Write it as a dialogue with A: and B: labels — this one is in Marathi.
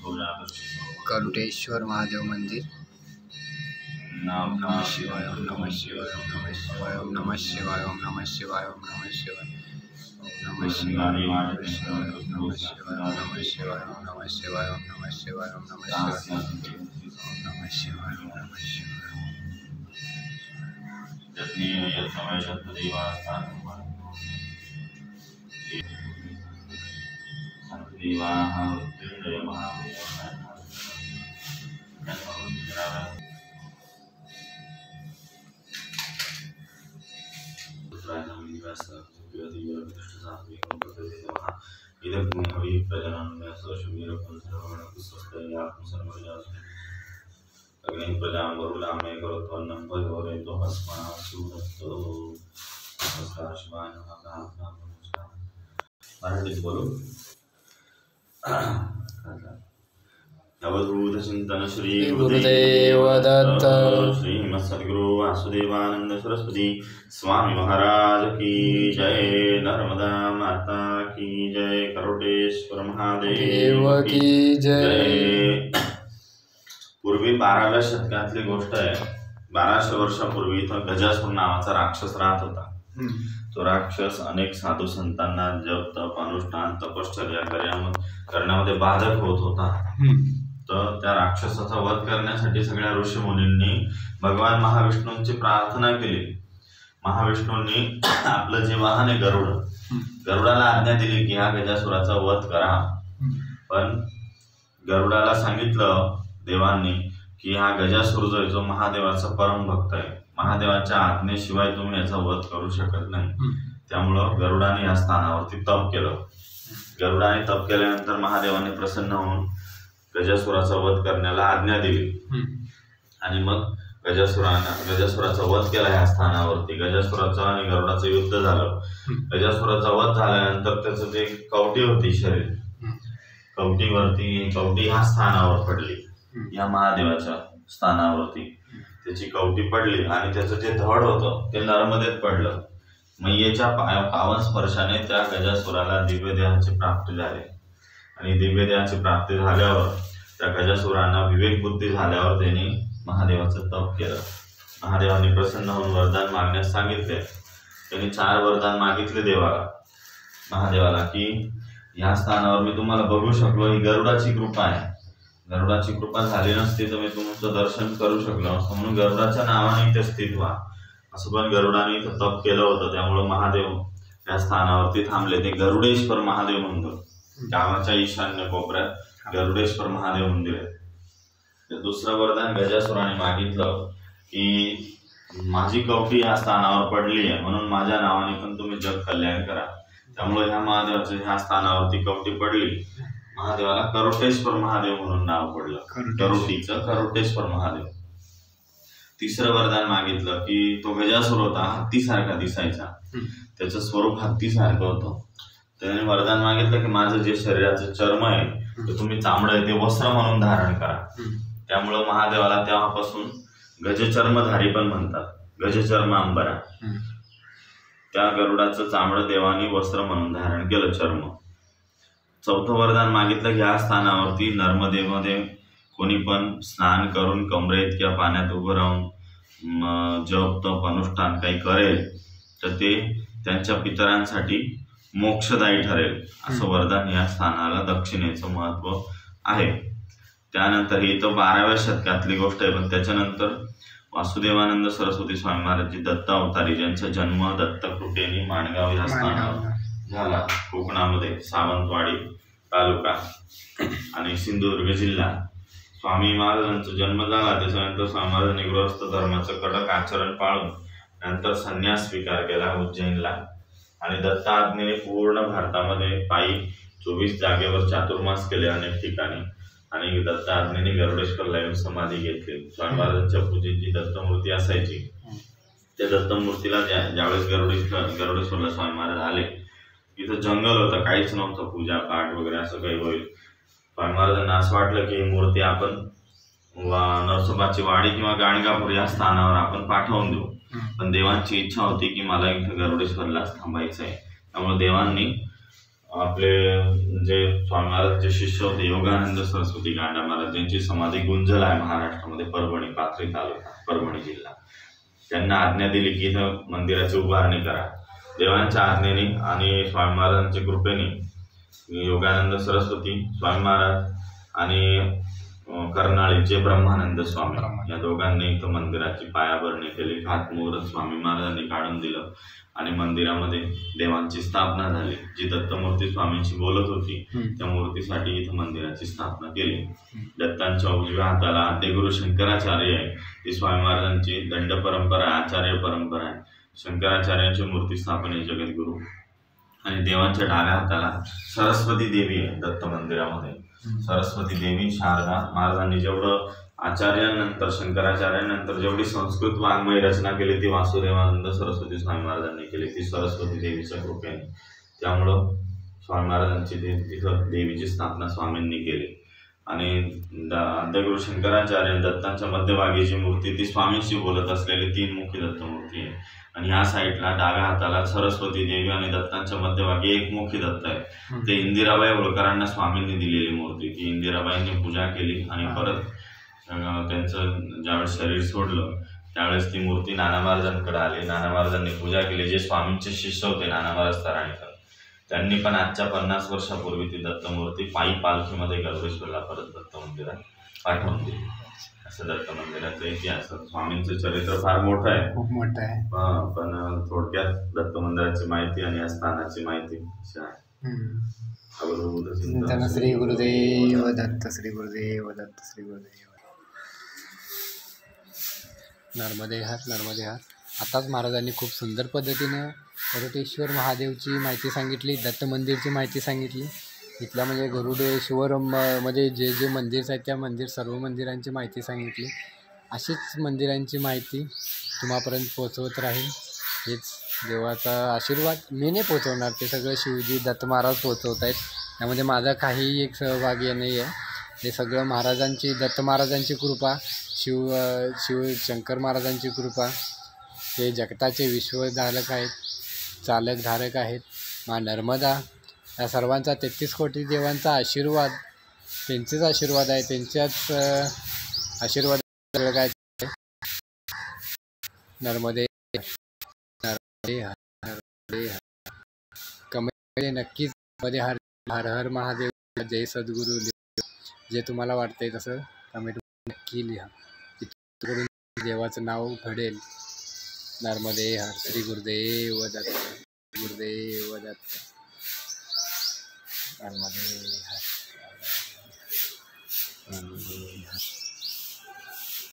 A: करुटेश्वर महादेव मंदिर। ओम नमः शिवाय, ओम नमः शिवाय, ओम नमः शिवाय, ओम नमः शिवाय, ओम नमः शिवाय, ओम नमः शिवाय, ओम नमः शिवाय, ओम नमः शिवाय, ओम नमः शिवाय, ओम नमः शिवाय, ओम नमः शिवाय, ओम नमः शिवाय, ओम नमः शिवाय, ओम नमः शिवाय, ओम नमः शिवाय।
B: अवधूत चिंतन श्री
A: गुरुदेव दत्त।
B: श्रीमद सद्गुरु वासुदेवानंद सरस्वती स्वामी महाराज की जय। नर्मदा माता की जय। करुटेश्वर महादेव
A: की जय।
B: पूर्वी 12व्या शतकातली गोष्ट आहे। 1200 वर्षापूर्वी इथं गजासूर नावाचा राक्षस राहत होता। तो राक्षस अनेक साधू संतांना जप तप अनुष्ठान तपश्चर्या करण्यामध्ये बाधक होत होता। तर त्या राक्षसाचा वध करण्यासाठी सगळ्या ऋषी मुनींनी भगवान महाविष्णूंची प्रार्थना केली। महाविष्णूंनी आपलं जे वाहन आहे गरुडाला आज्ञा दिली की हा गजासुराचा वध करा। पण गरुडाला सांगितलं देवांनी की हा गजासूर जो महादेवाचा परम भक्त आहे, महादेवाच्या आज्ञेशिवाय तुम्ही याचा वध करू शकत नाही। त्यामुळं गरुडाने या स्थानावरती तप केलं। गरुडाने तप केल्यानंतर महादेवाने प्रसन्न होऊन गजासुराचा वध करण्याला आज्ञा दिली आणि मग गजासुराचा वध केला ह्या स्थानावरती। गजासुराचं आणि गरुडाचं युद्ध झालं। गजासुराचा वध झाल्यानंतर त्याचं जे कवटी होती शरीर, कवटी ह्या स्थानावर पडली, या महादेवाच्या स्थानावरती त्याची कवटी पडली आणि त्याचं जे धड होतं ते नर्मदेत पडलं। मैयेच्या पावन स्पर्शाने त्या गजासुराला दिव्य देहाची प्राप्ती झाली आणि दिव्य देहाची प्राप्ती झाल्यावर त्या गजासुरांना विवेक बुद्धी झाल्यावर त्यांनी महादेवाचं तप केलं। महादेवाने प्रसन्न होऊन वरदान मागण्यास सांगितले। त्यांनी 4 वरदान मागितले महादेवाला की या स्थानावर मी तुम्हाला बघू शकलो, ही गरुडाची कृपा आहे। गरुडाची कृपा झाली नसती तर मी तुमचं दर्शन करू शकलो असं, म्हणून गरुडाच्या नावाने इथे स्थित व्हा असं पण गरुडाने इथं तप केलं होतं। त्यामुळे महादेव या स्थानावरती थांबले। ते गरुडेश्वर महादेव मंदिर गावाच्या ईशान्य कोपऱ्यात गरुडेश्वर महादेव मंदिर आहे। दुसरं वरदान गजासुराने मागितलं की माझी कवटी या स्थानावर पडली आहे म्हणून माझ्या नावाने पण तुम्ही जग कल्याण करा। त्यामुळे ह्या महादेवाच्या ह्या स्थानावरती कवटी पडली। महादेवाला करुटेश्वर महादेव म्हणून नाव पडलं। करुटीचं करुटेश्वर महादेव। तिसरं वरदान मागितलं की तो गजासूर होता, हत्तीसारखा दिसायचा, त्याचं स्वरूप हत्तीसारखं होतं। त्याने वरदान मागितलं की माझं जे शरीराचं चर्म आहे ते तुम्ही चामडं आहे ते वस्त्र म्हणून धारण करा। त्यामुळं महादेवाला तेव्हापासून गजचर्मधारी पण म्हणतात, गजचर्म अंबरा। त्या गरुडाचं चामडं देवानी वस्त्र म्हणून धारण केलं, चर्म। चौथं वरदान मागितलं की या स्थानावरती नर्मदेमध्ये कोणी पण स्नान करून कमरे इतक्या पाण्यात उभं राहून जप तप अनुष्ठान काही करेल तर ते त्यांच्या पितरांसाठी मोक्षदायी ठरेल असं वरदान या स्थानाला दक्षिणेचं महत्व आहे। त्यानंतर ही तर 12व्या शतकातली गोष्ट आहे। पण त्याच्यानंतर वासुदेवानंद सरस्वती स्वामी महाराज दत्त अवतारी ज्यांचा जन्म दत्तकृपेनी माणगाव या स्थानावर झाला, कोकणामध्ये सावंतवाडी तालुका आणि सिंधुदुर्ग जिल्हा। स्वामी महाराजांचा जन्म झाला त्याच्यानंतर स्वामी महाराजांनी गृहस्थ धर्माचं कडक आचरण पाळून नंतर संन्यास स्वीकार केला उज्जैनला आणि दत्त आज्ञेने पूर्ण भारतामध्ये पायी 24 जागेवर चातुर्मास केले अनेक ठिकाणी आणि दत्त आज्ञेने गरुडेश्वरला येऊन समाधी घेतली। स्वामी महाराजांच्या पूजेत जी दत्तमूर्ती असायची त्या दत्तमूर्तीला ज्यावेळेस गरुडेश्वरला स्वामी महाराज आले, इथं जंगल होतं, काहीच नव्हतं, पूजा पाठ वगैरे असं काही होईल। स्वामी महाराजांना असं वाटलं की ही मूर्ती आपण नरसोबाची वाडी किंवा गाणगापूर या स्थानावर आपण पाठवून देऊ। पण देवांची इच्छा होती की मला इथं गरुडेश्वरलाच थांबायचं आहे। त्यामुळे देवांनी आपले जे स्वामी महाराजांचे शिष्य होते योगानंद सरस्वती गांडा महाराज यांची समाधी गुंजल आहे महाराष्ट्रामध्ये, परभणी, पाथरी तालुका, परभणी जिल्हा. त्यांना आज्ञा दिली की इथं मंदिराची उभारणी करा. देवांच्या आज्ञेने आणि स्वामी महाराजांच्या कृपेने योगानंद सरस्वती स्वामी महाराज आणि कर्नाळीचे ब्रह्मानंद स्वामी या दोघांनी इथं मंदिराची पायाभरणी केली. खातमुहूर्त स्वामी महाराजांनी काढून दिलं आणि मंदिरामध्ये देवांची स्थापना झाली. जी दत्तमूर्ती स्वामींची बोलत होती त्या मूर्तीसाठी इथं मंदिराची स्थापना केली. दत्तांच्या उजव्या हाताला आद्यगुरु शंकराचार्य आहे. ती स्वामी महाराजांची दंड परंपरा, आचार्य परंपरा आहे. शंकराचार्यांची मूर्ती स्थापना आहे जगद्गुरु. आणि देवांच्या डाव्या हाताला सरस्वती देवी आहे. दत्त मंदिरामध्ये सरस्वती देवी, शारदा महाराजांनी जेवढं आचार्यानंतर, शंकराचार्यानंतर जेवढी संस्कृत वाङ्मय रचना केली ती वासुदेवानंद सरस्वती स्वामी महाराजांनी केली, ती सरस्वती देवीच्या कृपेने. त्यामुळं स्वामी महाराजांची तिथं देवीची स्थापना स्वामींनी केली. आणि आद्यगुरु शंकराचार्य दत्तांच्या मध्यभागी जी मूर्ती ती स्वामींशी बोलत असलेली 3 मुखी दत्तमूर्ती आहे. आणि ह्या साईडला डाव्या हाताला सरस्वती देवी आणि दत्तांच्या मध्यभागी 1 मुखी दत्त आहे. ते इंदिराबाई होळकरांना स्वामींनी दिलेली मूर्ती. ती इंदिराबाईंनी पूजा केली आणि परत त्यांचं ज्यावेळेस शरीर सोडलं त्यावेळेस ती मूर्ती नाना महाराजांकडे आली. नाना महाराजांनी पूजा केली. जे स्वामींचे शिष्य होते नाना महाराज तराणीकर, त्यांनी पण आजच्या 50 वर्षापूर्वी ती दत्तमूर्ती पायी पालखीमध्ये गरुडेश्वरला परत दत्त मंदिरात पाठवून दिली. असं दत्त मंदिराचा इतिहास. स्वामींचं चरित्र फार मोठं आहे,
A: खूप मोठं आहे.
B: पण थोडक्यात दत्त मंदिराची माहिती आणि या स्थानाची माहिती अशी आहे.
A: श्री गुरुदेव दत्त, श्री गुरुदेव दत्त, श्री गुरुदेव. नर्मदे हर, नर्मदे हर. आताच महाराजांनी खूप सुंदर पद्धतीनं गरुडेश्वर महादेवची माहिती सांगितली, दत्त मंदिरची माहिती सांगितली. इथल्या म्हणजे गरुडेश्वर मध्ये जे जे मंदिर आहेत त्या सर्व मंदिरांची माहिती सांगितली. अशीच मंदिरांची माहिती तुम्हापर्यंत पोहोचवत राहील. हेच देवाचा आशीर्वाद मी नाही पोहोचवणार, ते सगळं शिवजी दत्त महाराज पोहोचवत आहेत. त्यामध्ये माझा काहीही एक सहभाग नाही आहे. हे सगळं महाराजांची, दत्त महाराजांची कृपा, शिव शंकर महाराजांची कृपा. ते जगताचे विश्वधारक आहेत, चालकधारक आहेत. मा नर्मदा या सर्वांचा 33 कोटी देवांचा आशीर्वाद, त्यांचेच आशीर्वाद आहे. त्यांच्याच आशीर्वाद काय. नर्मदे नर्मदे हर, कमेंट नक्कीच मध्ये हर हर हर महादेव, जय सद्गुरू. जे तुम्हाला वाटतंय तसं कमेंट नक्की लिहा. तिकडून देवाचं नाव घडेल. नर्मदे हर, श्री गुरुदेव दत्त, गुरुदेव दत्त. नर्मदे हर, नर्मदे हर.